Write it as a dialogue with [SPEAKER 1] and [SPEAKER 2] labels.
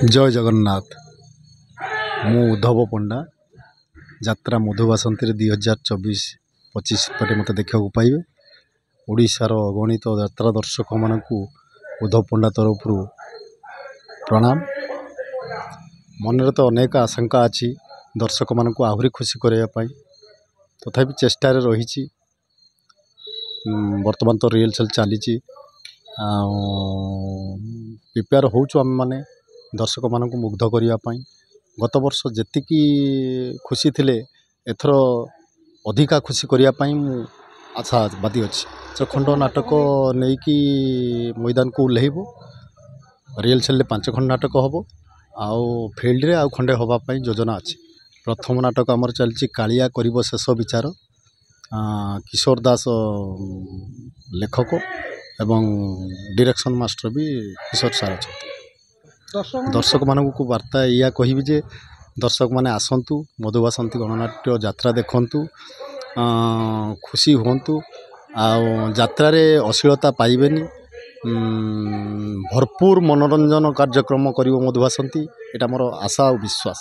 [SPEAKER 1] जय जगन्नाथ। मु उद्धव पंडा यात्रा मधुबासंती 2024-25 पे मत देखा पाइबे। ओडिशार गणित यात्रा दर्शक मानू उद्धव पंडा तरफ प्रणाम। मन तो अनेक आशंका अच्छी दर्शक मानू आहरी खुशी करने तथापि चेष्टा रही। वर्तमान तो रिहर्सल चली प्रिपेयर होचु आम माने दर्शक मानू मुग्ध करने। गत वर्ष जेतिकी खुशी थिले एथर अधिका खुशी करने आशावादी अच्छी। खंड नाटक नहीं कि मैदान को ओह्लैब। रिहर्सल 5 खंड नाटक हम आउ फिल्ड रे आउ खंडे हाँपाई योजना अच्छी। प्रथम नाटक आमर चलती कालिया करिब शेष विचार। किशोर दास लेखक एवं डायरेक्शन मास्टर भी किशोर सार अच्छा। दर्शक मानू वार्ता या कहि जे दर्शक माने आसंतु मधुबासंती गणनाट्य यात्रा देखंतु, खुशी हुंतु। यात्रा रे अश्लीलता पाइबेनी। भरपूर मनोरंजन कार्यक्रम करिवो मधुबासंती। एटा मोर आशा और विश्वास।